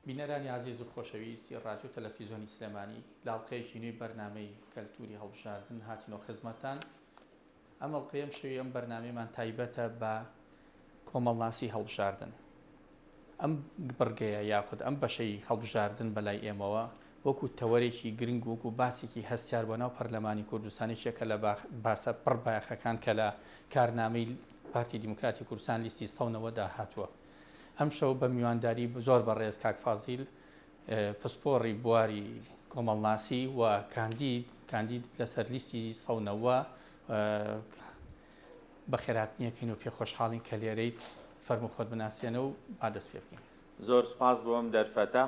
بینەرانی عزیز و خۆشەویستی ڕادیۆ تەلەڤیزیۆنی سلێمانی لاڵقەیەکی نوێی بەرنامەی کەلتوری هەڵبژاردن هاتینەوە خزمەتتان. ئەم ئەڵقەیەم شەوی ئەم بەرنامەیەمان تایبەتە بە کۆمەڵناسی هەڵبژاردن. ئەم بڕگەیە یاخود ئەم بەشەی هەڵبژاردن بەلای ئێمەوە وەکو تەوەرێکی گرنگ وەکو باسێکی هەستیار بۆ ناو پەرلەمانی کوردستانێکێکە لە باسە پڕ بایەخەکان کە لە کارنامەی پارتی دیموکراتی کوردستان لیستی سەونەوەدا هاتووە. ئەم شەو بە میوانداری زۆر بەڕێز کاک فازیل پسپۆڕی بواری کۆمەڵناسی و کاندید لەسەر لیستی سەونەوە بە خێراتنیەکەین و پێ خۆشحاڵین کە لێرەیت فەرموو خۆت بناسیێنە و ئادەست پێ بکەین. زۆر سپاس بۆم دەرفەتە.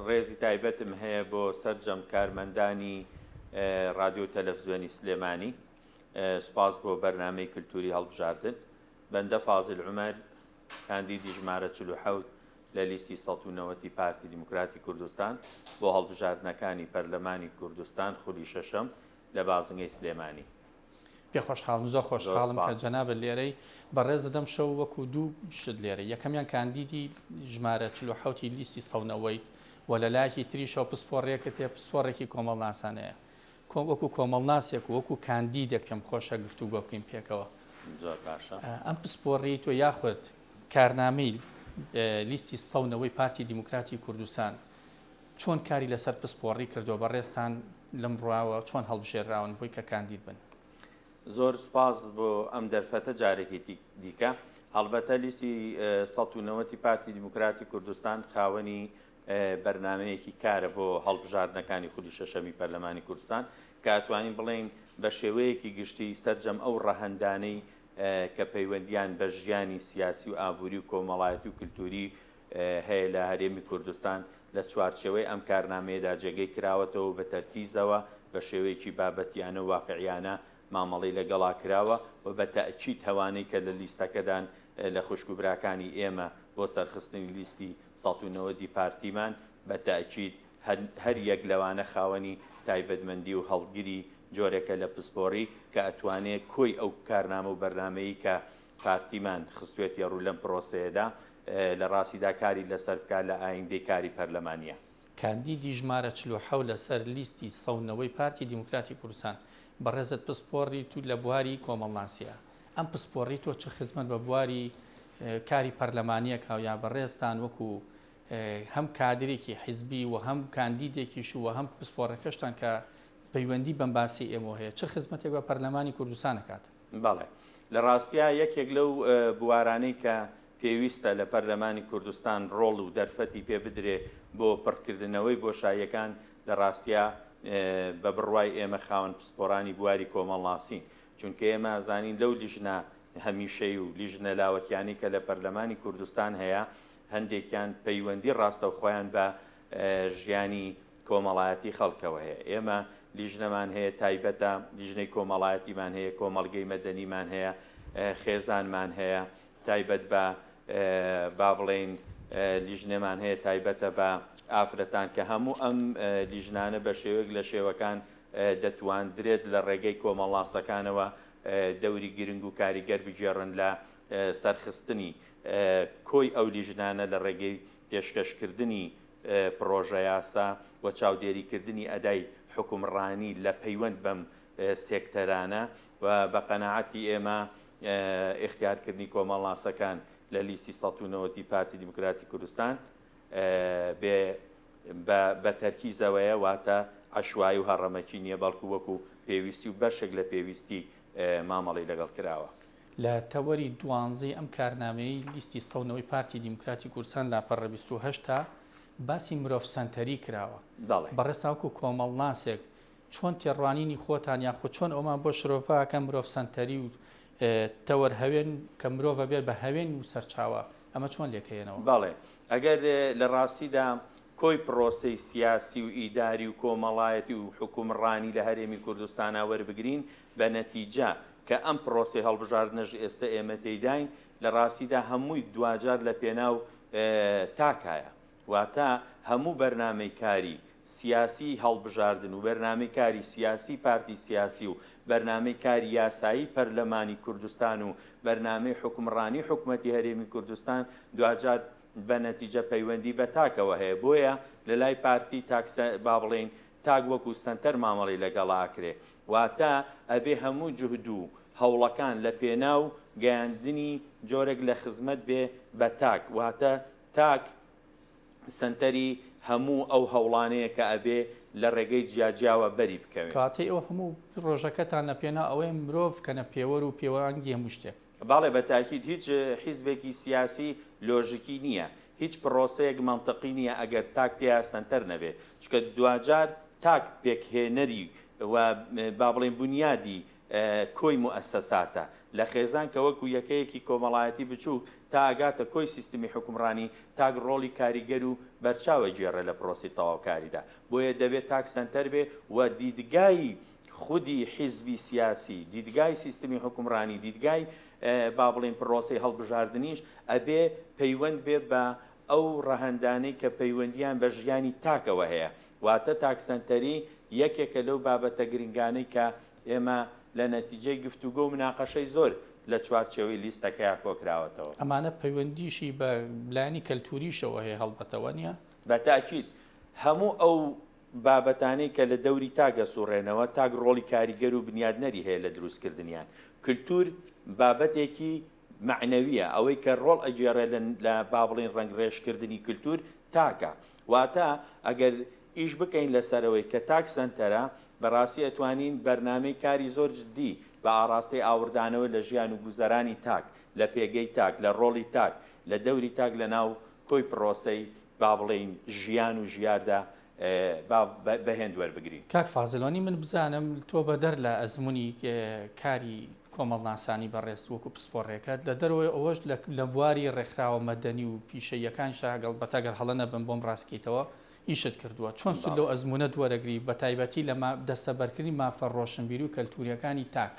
ڕێزی تایبەتم هەیە بۆ سەرجەم کارمەندانی ڕادیۆ تەلەڤیزیۆنی سلێمانی. سپاس بۆ بەرنامەی کلتوری هەڵبژاردن. بەندە فازل عومەر کاندیدی ژمارە 47 لە لیستی 190 پارتی دیموکراتی کوردستان بۆ هەڵبژاردنەکانی پەرلەمانی کوردستان خولی شەشەم لە بازنگەی سلێمانی. پێ خۆشحاڵم، زۆر خۆشحاڵم کە جەنابە لێرەی بەڕێز دەدەم شەو وەکو دوو شت لێرە. یەکەمیان کاندیدی ژمارە 47 لیستی سەونەوەیت و لە لایەکی تریشەوە پسپۆڕێکت هەیە، پسپۆڕێکی کۆمەڵناسانەیە. وەکو کۆمەڵناسێک و وەکو کاندیدێک پێم خۆشە گفتوگۆ بکەین پێکەوە. زۆر باشە. ئەم پسپۆڕی تۆ یاخود کارنامەی لیستی سەونەوەی پارتی دیموکراتی کوردستان چۆن کاری لەسەر پسپۆڕی کردو بەڕێستان لەم ڕواوە چۆن هەڵبژێراون بۆی کە کاندید بن؟ زۆر سپاس بۆ ئەم دەرفەتە جارێکی دیکە. هەڵبەتە لیستی 190 پارتی دیموکراتی کوردستان خاوەنی بەرنمەیەکی کارە بۆ هەڵبژاردنەکانی خولی شەشەمی پەرلەمانی کوردستان کە ئەتوانین بڵێن بە شێوەیەکی گشتی سەرجەم ئەو ڕەهەندانەی کە پەیوەندیان بە ژیانی سیاسی و ئابووری و کۆمەڵایەتی و کلتوری هەیە لە هەرێمی کوردستان لە چوارچێوەی ئەم کارنامەیەدا جێگەی کراوەتەوە بە تەرکیزەوە بە شێوەیەکی بابەتیانە و واقعیانە مامەڵی لەگەڵا کراوە و بە تەئکید هەوانەی کە لە لیستەکەدان لە خوشکوبراکانی ئێمە بۆ سەرخستنی لیستی 190 پارتیمان بە تەئکید هەر یەک لەوانە خاوەنی تایبەتمەندی و هەڵگیری جۆرێکە لە پسپۆڕی کە ئەتوانێت کۆی ئەو کارنامە و بەرنمەیە کە پارتیمان خستوێتی ڕوو لەم پرۆسەیەدا لە ڕاستیدا کاری لەسەر بکات لە ئایندەی کاری پەرلەمانیە. کاندیدی ژمارە 47 لەسەر لیستی سەونەوەی پارتی دیموکراتی کوردستان بەڕێزت پسپۆڕی تو لە بواری کۆمەڵناسیە. ئەم پسپۆڕی تۆ چه خزمەت بە بواری کاری پەرلەمانیە کاویا بەڕێستان وەکو هەم کادرێکی حیزبی و هەم کاندیدێکیش و هەم پسپۆڕەکەشتان کە پەیوەندی بەم باسی ئێمە هەیە چه خزمەتێک بە پەرلەمانی کوردستان دەکات؟ بەڵێ لە ڕاستیە یەکێک لەو بوارانەی کە پێویستە لە پەرلەمانی کوردستان ڕۆڵ و دەرفەتی پێ بدرێ بۆ پڕکردنەوەی بۆشاییەکان لە ڕاستیە بە بڕوای ئێمە خاوەن پسپۆڕانی بواری کۆمەڵناسین، چونکە ئێمە زانین لەو لیژنە هەمیشەی و لیژنە لاوەکیانی کە لە پەرلەمانی کوردستان هەیە هەندێکیان پەیوەندی ڕاستەوخۆیان بە ژیانی کۆمەڵایەتی خەڵکەوە هەیە. ئێمە لیژنەمان هەیە تایبەتە، لیژنەی کۆمەڵایەتیمان هەیە، کۆمەڵگەی مەدەنیمان هەیە، خێزانمان هەیە، تایبەت بە با بڵێن لیژنەمان هەیە تایبەتە بە ئافرەتان کە هەموو ئەم لیژنانە بە شێوەیەک لە شێوەکان دەتوانرێت لە ڕێگەی کۆمەڵاسەکانەوە دەوری گرنگ و کاریگەر بجێڕن لە سەرخستنی کۆی ئەو لیژنانە لە ڕێگەی پێشکەشکردنی پرۆژە یاسا و چاودێریکردنی ئەدای حکومڕانی لە پەیوەند بەم سێکتەرانە و بە قەناعەتی ئێمە اختیارکردنی کۆمەڵاسەکان لە لیستی 190 پارتی دیموکراتی کوردستان بە تەرکیزەوەیە واتە عەشوایی و هەڕەمەکی نییە بەڵکو وەکو پێویستی و بەشێک لە پێویستی مامەڵی لەگەڵ کراوە. لە تەوەری دوانزەی ئەم کارنامەی لیستی سەونەوەی پارتی دیموکراتی کوردستان لاپەڕە 28 باسی مرۆڤ سەنتەری کراوە. بەڕێستاوکو کۆمەڵناسێک چۆن تێڕوانینی خۆتان یاخود چۆن ئەومان بۆ شرۆڤەکە مرۆڤ سەنتەری و تەوەر هەوێن کە مرۆڤە بێت بە هەوێن و سەرچاوە ئەمە چۆن لێکەیەنەوە؟ بەڵێ ئەگەر لە ڕاستیدا کۆی پرۆسەی سیاسی و ئیداری و کۆمەڵایەتی و حکومڕانی لە هەرێمی کوردستانە وەربگرین بە نەتیجە کە ئەم پرۆسی هەڵبژاردنەش ئێستا ئێمە تێیداین لە ڕاستیدا هەمووی دوجار لە پێناو تاکایە واتە هەموو بەرنامەی کاری سیاسی هەڵبژاردن و بەرنامەی کاری سیاسی پارتی سیاسی و بەرنامەی کاری یاسایی پەرلەمانی کوردستان و بەرنامەی حکومڕانی حکوومەتی هەرێمی کوردستان دوجار بە نەتیجە پەیوەندی بە تاکەوە هەیە. بۆیە لە لای پارتی با بڵێن تاک وەکو سنتەر مامەڵی لەگەڵاکرێ، واتە ئەبێ هەموو جوهد و هەوڵەکان لە پێناو گەیاندنی جۆرێک لە خزمەت بێ بە تاک، واتە تاک سنتەری هەموو ئەو هەوڵانەیە کە ئەبێ لە ڕێگەی جیاجیاوە بەری بکەوێت. کاتێ ئەو هەموو ڕۆژەکەتان لە پێنا ئەوەی مرۆڤ کەنە پێوەەر و پێوەانگی هەموو شتێک. باڵێ بە تاکید هیچ حیزبێکی سیاسی لۆژیکی نییە، هیچ پرۆسەیەک مەنتەقی نییە ئەگەر تاک تیا سنتەر نەبێ، چکە دوجار تاک پێکهێنەری و با بڵێن بنیادی کۆی موئەسسەساتە لە خێزان کە وەکو یەکەیەکی کۆمەڵایەتی بچوو تا ئاگاتە کۆی سیستمی حکومڕانی تاک ڕۆڵی کاریگەر و بەرچاوە گێڕێ لە پرۆسی تەواوکاریدا. بۆیە دەبێت تاک سنتەر بێ و دیدگای خودی حیزبی سیاسی، دیدگای سیستمی حکومڕانی، دیدگای با بڵێن پرۆسی هەڵبژاردنیش ئەبێ پەیوەند بێ بە ئەو ڕەهەندانەی کە پەیوەندیان بە ژیانی تاکەوە هەیە. واتە تاک سنتەری یەکێکە لەو بابەتە گرنگانەی کە ئێمە لە نەتیجەی گفتوگۆ و مناقەشەی زۆر لە چوارچێوەی لیستەکەیان کۆکراوەتەوە. ئەمانە پەیوەندیشی بە لایانی کەلتوریشەوە هەیە هەڵبەتەوە نییە؟ بە تاکید هەموو ئەو بابەتانەی کە لە دەوری تاگە سوڕێنەوە تاک ڕۆڵی کاریگەر و بنیادنەری هەیە لە دروستکردنیان. کللتور بابەتێکی معنەویە، ئەوەی کە ڕۆڵ ئەگێڕێ لە با بڵێن ڕنگڕێژکردنی کللتور تاکە. واتە ئەگەر ئیش بکەین لەسەرەوەی کە تاک سنتەرە بەڕاستی ئەتوانین بەرنامەی کاری زۆر جددی بە ئاڕاستی ئاوردانەوە لە ژیان و گوزەرانی تاک، لە پێگەی تاک، لە ڕۆڵی تاک، لە دەوری تاک لە ناو کۆی پرۆسەی با بڵێن ژیان و ژیاردا بەهێند وەربگرین. کاک فازڵانی من بزانم تۆ بەدەر لە ئەزمموی کاری کۆمەڵناسانی بەڕێست وەکو پسپۆڕێکات لە دەرەوەی ئەوەش لە بواری ڕێکخراوە مەدەنی و پیشەیەکان شاگەڵ بەتەگەر هەڵە نەبن بۆم ڕاستکەیتەوە ئیشت کردووە. چۆن سود لەو ئەزمونە دووەرەگری بە تایبەتی لە دەستەبەرکردنی مافە ڕۆشنبیری و کەلتوریەکانی تاک؟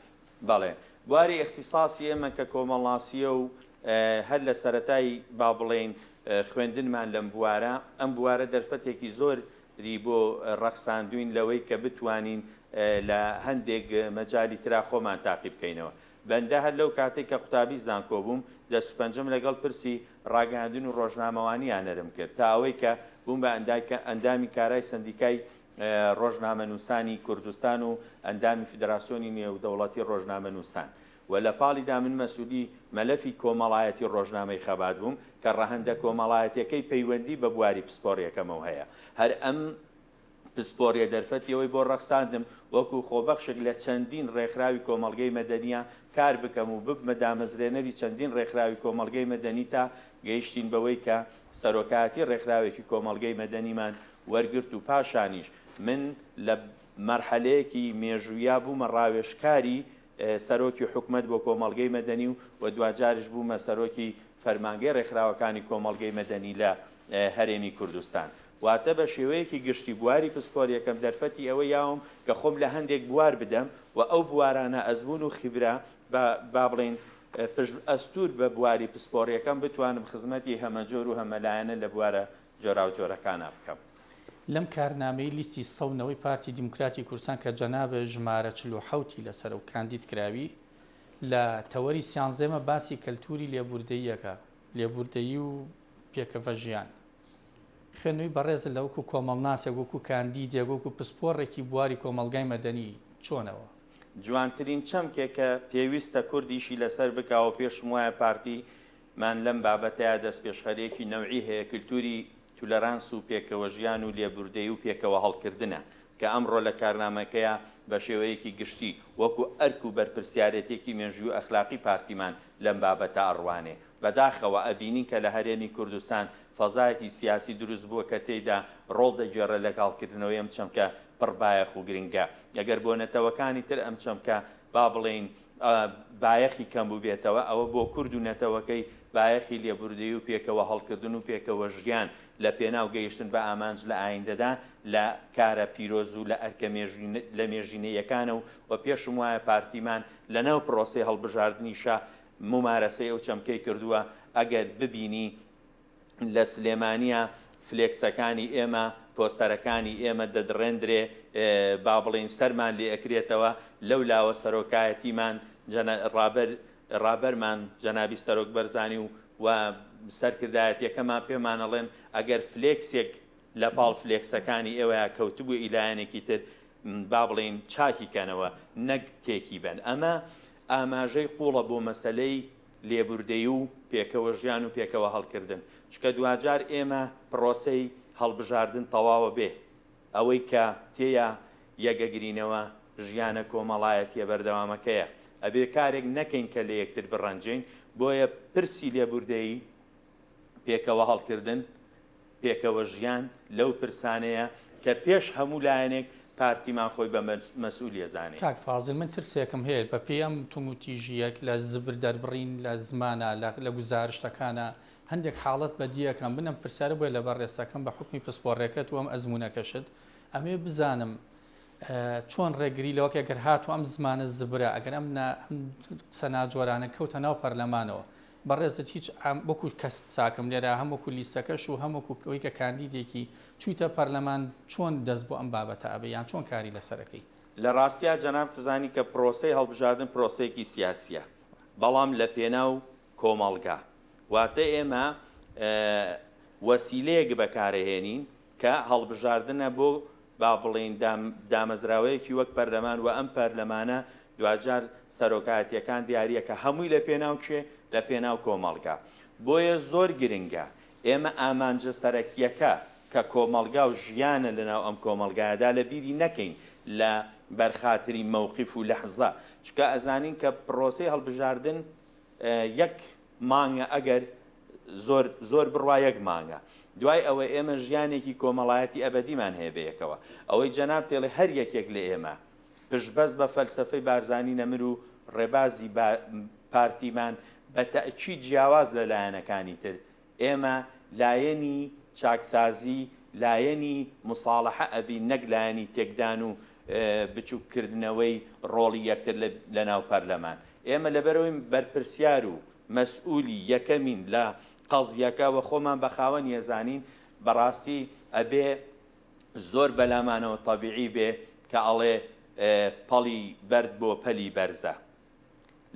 بەڵێ بواری اختصاسی ئێمە کە کۆمەڵناسیە و هەر لە سەرەتای با بڵێن خوێندنمان لەم بوارە، ئەم بوارە دەرفەتێکی زۆری بۆ ڕەخساندوین لەوەی کە بتوانین لە هەندێک مەجای ترا خۆمان تاقی بکەینەوە. بەندە هەر لەو کاتێک کە قوتابی زانکۆ بووم دەسوپەنجەم لەگەڵ پرسی ڕاگەاندن و ڕۆژنامەوانیان نەرم کرد تا ئەوەی کە بووم بە ئەندامی کارای سندیکای ڕۆژنامەنووسانی کوردستان و ئەندامی فیدراسیۆنی نێودەوڵەتی ڕۆژنامەنووسان و لە پاڵیدا من مەسئولی مەلەفی کۆمەڵایەتی ڕۆژنامەی خەبات بووم کە ڕەهەندە کۆمەڵایەتەکەی پەیوەندی بە بواری پسپۆڕیەکەمەوە هەیە. هەر ئەم پسپۆریە دەرفەتیەوەی بۆ ڕەخساندم وەکو خۆبەخشێک لە چەندین ڕێکخراوی کۆمەڵگەی مەدەنیە کار بکەم و ببمە دامەزرێنەری چەندین ڕێکخراوی کۆمەڵگەی مەدەنی تا گەیشتین بەوەی کە سەرۆکایەتی ڕێکخراوێکی کۆمەڵگەی مەدەنیمان وەرگرت و پاشانیش من لە مەرحەلەیەکی مێژوویە بوومە ڕاوێژکاری سەرۆکی حکومەت بۆ کۆمەڵگەی مەدەنی و دوجارش بوومە سەرۆکی فەرمانگەی ڕێکخراوەکانی کۆمەڵگەی مەدەنی لە هەرێمی کوردستان. واتە بە شێوەیەکی گشتی بواری پسپۆریەکەم دەرفەتی ئەوە یاوم کە خۆم لە هەندێک بوار بدەم و ئەو بوارانە ئەزمون و خیبرا با بڵێن ئەستور بە بواری پسپۆریەکەم بتوانم خزمەتی هەمەجۆر و هەمەلایەنە لە بوارە جۆرا و جۆرەکانە بکەم. لەم کارنامەی لیستی سەونەوەی پارتی دیموکراتی کوردستان کە جەنابە ژمارە 47 لەسەر و کاندید کراوی لە تەوەری سیانزەمە باسی کەلتوری لێبوردەییەکە، لێبوردەیی و پێکەوە ژیان. خوێنەوەی بەڕێز لە وەکو کۆمەڵناسێک وەکو کاندیدێک وەکو پسپۆڕێکی بواری کۆمەلگای مەدەنی چۆنەوە؟ جوانترین چەمکێکە پێویستە کوردیشی لەسەر بکاوە پێشم وایە پارتیمان لەم بابەتەیە دەست پێشخەرێکی نەوعی هەیە، کللتوری تولەرانس و پێکەوە ژیان و لێبوردەیی و پێکەوە هەڵکردنە کە ئەمڕۆ لە کارنامەکەیە بە شێوەیەکی گشتی وەکو ئەرک و بەرپرسیارەتێکی مێژووی و ئەخلاقی پارتیمان لەم بابەتە ئەڕوانێ. بەداخەوە ئەبینین کە لە هەرێمی کوردستان فەزایەکی سیاسی دروست بووە کە تێیدا ڕۆڵ دەگێڕە لەگەڵکردنەوەی ئەم چەمکە پڕبایەخ و گرنگە. ئەگەر بۆ نەتەوەکانی تر ئەم چەمکە با بڵێن بایەخی کەم بوو بێتەوە ئەوە بۆ کورد و نەتەوەکەی بایەخی لێبوردەیی و پێکەوە هەڵکردن و پێکەوە ژیان لە پێناو گەیشتن بە ئامانج لە ئایندەدا لە کارە پیرۆز و لە ئەرکە لە مێژینەیەکانە و پێشم وایە پارتیمان لەناو پرۆسەی هەڵبژاردنیشە ممارەسەی ئەو چەمکەی کردووە. ئەگەر ببینی لە سلێمانیە فلێکسەکانی ئێمە پۆستەرەکانی ئێمە دەدڕێندرێ با بڵێن سەرمان لێ ئەکرێتەوە لەو لاوە سەرۆکایەتیمان ڕابەرمان جەنابی سەرۆک بەرزانی و سەرکردایەتیەکەمان پێمانەڵێن ئەگەر فلێکسێک لە پاڵ فلێکسەکانی ئێوەیە کەوتبوو ئیلایەنێکی تر با بڵێن چاکی کەنەوە نەک تێکی بن. ئەمە ئاماژەی قوڵە بۆ مەسلەی لێبوردەیی و پێکەوە ژیان و پێکەوە هەڵکردن، چکە دوجار ئێمە پرۆسەی هەڵبژاردن تەواوە بێ ئەوەی کە تێیە یەگەگرینەوە ژیانە کۆمەڵایەتیە بەردەوامەکەیە ئەبێ کارێک نەکەین کە لە یەکتر بڕەنجین. بۆیە پرسی لێبوردەیی پێکەوە هەڵکردن پێکەوە ژیان لەو پرسانەیە کە پێش هەموو لایەنێک پارتیمان خۆی بە مەسئولیە زانێ. کاک فازڵ من ترسێکم هەیە بە پێم توموتیژیەک لە زبر دەربڕین لە زمانە لە گزارشتەکانە هەندێک حاڵەت بەدیەکەم بنم پرسیارە بۆی لەبەر ڕێستەکەم بە حکمی پسپۆڕێکەت و ئەم ئەزمونونەکەشت ئەمێ بزانم چۆن ڕێگری لەوەک ئەگەر هاتو ئەم زمانە زبرە ئەگەر ئەم سەناجۆرانە کەوتە ناو پەرلەمانەوە بەڕێزت هیچ وەکو کەس چاکم لێرە هەمووکو لیستەکەش و هەمووکو ئەوی کە کاندیدێکی چوویتە پەرلەمان چۆن دەست بۆ ئەم بابەتە ئەبێ یان چۆن کاری لەسەرەکەی. لە ڕاستیا جەناب تزانی کە پرۆسەی هەڵبژاردن پرۆسەیەکی سیاسیە بەڵام لە پێناو کۆمەڵگا واتە ئێمە وەسیلەیەک بەکارهێنین کە هەڵبژاردنە بۆ با بڵێن دامەزراوەیەکی وەک پەرلەمان و ئەم پەرلەمانە دوجار سەرۆکایەتیەکان دیارریە کە هەمووی لە پێناو کێ لە پێناو کۆمەڵگا. بۆیە زۆر گرنگە ئێمە ئامانجە سەرەکیەکە کە کۆمەڵگا و ژیانە لەناو ئەم کۆمەڵگایەدا لە بیری نەکەین لە بەرخاتری مەوقیف و لەحزە، چکە ئەزانین کە پرۆسەی هەڵبژاردن یەک مانگە ئەگەر زۆر بڕوا یەک مانگە دوای ئەوە ئێمە ژیانێکی کۆمەڵایەتی ئەبەدیمان هەیە بەیەکەوە. ئەوەی جەناب تێڵێ هەر یەکێک لە ئێمە پشتبەست بە فەلسەفەی بارزانی نەمر و ڕێبازی پارتیمان بە تەئکید جیاواز لە لایەنەکانی تر ئێمە لایەنی چاکسازی لایەنی مصالحە ئەبی نەک لایەنی تێکدان و بچووکردنەوەی ڕۆڵی یەکتر لە ناو پەرلەمان. ئێمە لەبەرەوەی بەرپرسیار و مەسئولی یەکەمین لە قەزیەکە و خۆمان بە خاوەن یێزانین بەڕاستی ئەبێ زۆر بەلامانەوە تەبیعی بێ کە ئەڵێ پەڵی بەرد بۆ پەلی بەرزە.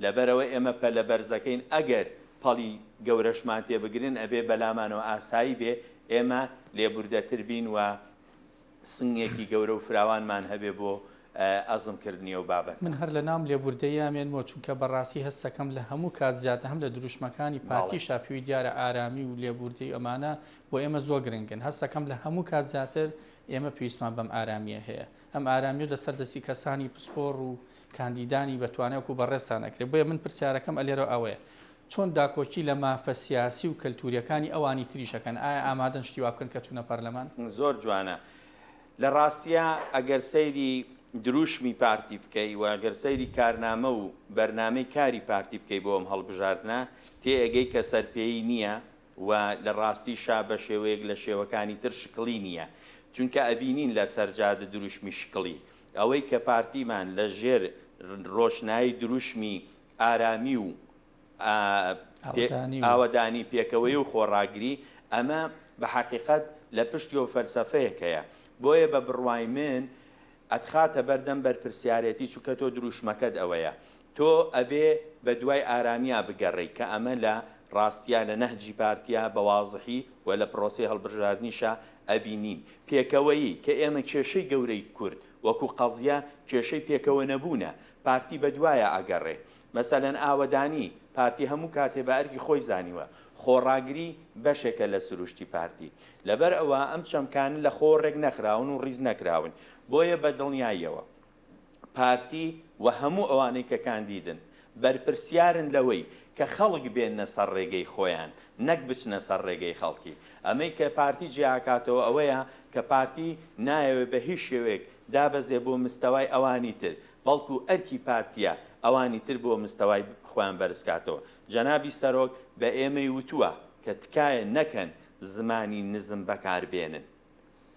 لەبەرەوەی ئێمە پەلە بەرزەکەین ئەگەر پەڵی گەورەشمان تێبگرن ئەبێ بەلامانەوە ئاسایی بێ ئێمە لێبوردەتر بین و سنگێکی گەورە و فراوانمان هەبێ بۆ ئەزمکردنی و بابەت. من هەر لە نام لێبوردەیامێنەوە چونکە بەڕاستی هەستەکەم لە هەموو کات زیاتر هەم لە دروشمەکانی پارتی شاپیوی دیارە ئارامی و لێبوردەی ئەمانە بۆ ئێمە زۆر گرنگن. هەستەکەم لە هەموو کات زیاتر ئێمە پێویستمان بەم ئارامیە هەیە. ئەم ئارامیە لەسەر دەستی کەسانی پسپۆڕ و کاندیدانی بەتوانێک و بەڕێستان ئەکرێت. بۆیە من پرسیارەکەم ئەلێرە ئەوەیە چۆن داکۆکی لە مافە سیاسی و کەلتوریەکانی ئەوانی تریشەکەن ئایا ئامادەن شتی وا بکەن کە چوونە پەرلەمان؟ زۆر جوانە. لە ڕاستیە ئەگەر سەیری دروشمی پارتی بکەی و ئەگەر سەیری کارنامە و بەرنامەی کاری پارتی بکەی بۆ ئەم هەڵبژاردنە تێئگەی کە سەرپێی نییە و لە ڕاستی شا بە شێوەیەک لە شێوەکانی تر شکڵی نییە، چونکە ئەبینین لە سەرجادە دروشمی شکڵی ئەوەی کە پارتیمان لە ژێر ڕۆشنایی دروشمی ئارامی و ئاوەدانی پێکەوەی و خۆڕاگری ئەمە بە حەقیقەت لە پشتی و فەلسەفەیەکەیە. بۆیە بە بڕوای من ئەتخاتە بەردەم بەرپرسیارەتی چووکە تۆ دروشمەکەت ئەوەیە تۆ ئەبێ بە دوای ئارامیا بگەڕێی کە ئەمە لە ڕاستیا لە نەهجی پارتیا بە واضحی و لە پرۆسی هەڵبژاردنیشە ئەبینین پێکەوەیی کە ئێمە کێشەی گەورەی کورد وەکو قەزیە کێشەی پێکەوە نەبوونە پارتی بە دوایە ئەگەڕێ. مەسەلەن ئاوەدانی پارتی هەموو کاتێ بە ئەرگی خۆی زانیوە خۆڕاگری بەشێکە لە سروشتی پارتی لەبەر ئەوە ئەم چەمکانە لە خۆڕێک نەخراون و ڕیز نەکراون. بۆیە بە دڵنیاییەوە پارتی و هەموو ئەوانەی کە کاندیدن بەرپرسیارن لەوەی کە خەڵک بێنە سەر ڕێگەی خۆیان نەک بچنە سەر ڕێگەی خەڵکی. ئەمەی کە پارتی جیاکاتەوە ئەوەیە کە پارتی نایەوێت بە هیچ شێوەیەک دابەزێ بۆ مستەوای ئەوانی تر بەڵکو ئەرکی پارتیە ئەوانی تر بۆ مستەوای خۆیان بەرزکاتەوە. جەنابی سەرۆک بە ئێمەی وتووە کە تکایە نەکەن زمانی نزم بەکاربێنن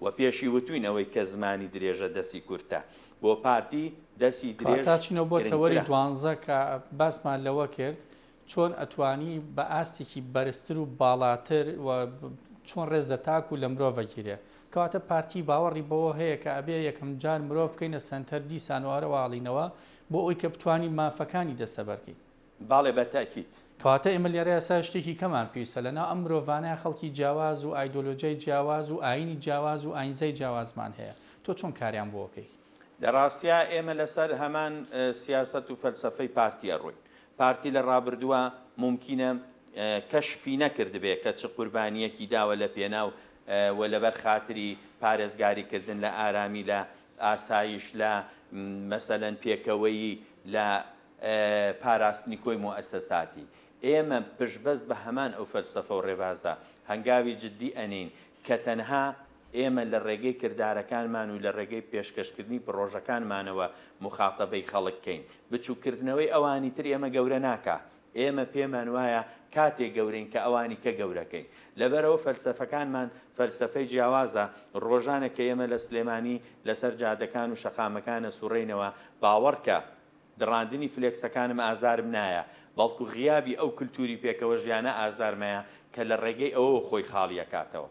و پێشی وتوینەوەی کە زمانی درێژە دەستی کورتە بۆ پارتی دەستی درێژ تاچینەوە بۆ تەوەری دوانزە کە باسمان لەوە کرد چۆن ئەتوانی بە ئاستێکی بەرزتر و باڵاتر و چۆن ڕێزە تاک و لە مرۆڤەگیرێ کەواتە پارتی باوەڕی بەوە هەیە کە ئەبێ یەکەم جار مرۆڤ بکەینە سەنتەر دیسان و هەروەڵینەوە بۆ ئەوی کە بتوانی مافەکانی دەسەبەرکەی. باڵێ بەتەکیت کەواتە ئێمە لێرە ئێستا شتێکی کەمان پێویستە لەناو ئەم مرۆڤانەیە خەڵکی جیاواز و ئایدۆلۆژیای جیاواز و ئاینی جیاواز و ئاینزەی جیاوازمان هەیە تۆ چۆن کاریان بۆکەی لە ڕاستیا ئێمە لەسەر هەمان سیاست و فەلسفەی پارتیە ڕووین پارتی لە ڕابردووە ممکنە کەشفی نەکردبێ کە چ قوربانیەکی داوە لە پێناو و لەبەر خاتری پارێزگاریکردن لە ئارامی لە ئاسایش لە مەسەلەن پێکەوەی لە پاراستنی کۆی موئەسساتی ئێمە پشتبەست بە هەمان ئەو فەلسفە و ڕێبازە هەنگاوی جددی ئەنین کە تەنها ئێمە لە ڕێگەی کردارەکانمان و لە ڕێگەی پێشکەشکردنی پرۆژەکانمانەوە مخاتەبەی خەڵککەین بچووکردنەوەی ئەوانی تر ئێمە گەورە ناکە ئێمە پێمان وایە کاتێک گەورین کە ئەوانی کە گەورەکەین لەبەرەوە فەلسفەکانمان فەلسفەی جیاوازە ڕۆژانە کە ئێمە لە سلێمانی لەسەر جادەکان و شەقامەکانە سوڕێنەوە باوەڕکە دڕاندنی فلێکسەکانم ئازارم نایە بەڵکو غیابی ئەو کللتوری پێکەوە ژیانە ئازارمەیە کە لە ڕێگەی ئەوە خۆی خاڵیەکاتەوە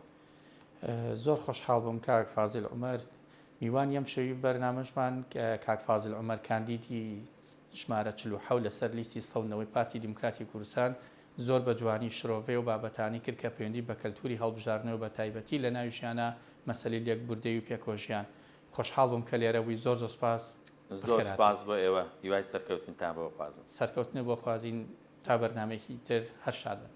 زۆر خۆشحاڵ بووم کاک فازل عومەر میوان یەم شەوی بەرنامەشمان کاک فازل عومەر کاندیدی ژمارە 47 لەسەر لیستی سەونەوەی پارتی دیموکراتی کوردستان زۆر بە جوانی شرۆڤێ و بابەتانی کرد کە پەیوەندی بە کەلتوری هەڵبژاردنەوە بە تایبەتی لە ناویشیانە مەسەلەی لێکبوردەی و پێکۆژیان خۆشحاڵ بووم کە لێرەوەی زۆر سوپاس زۆر سپاس بۆ ئێوە هیوای سەرکەوتن تا بۆ خوازم سەرکەوتنە بۆ خوازین تا بەرنامێکی تر هەر شاد بن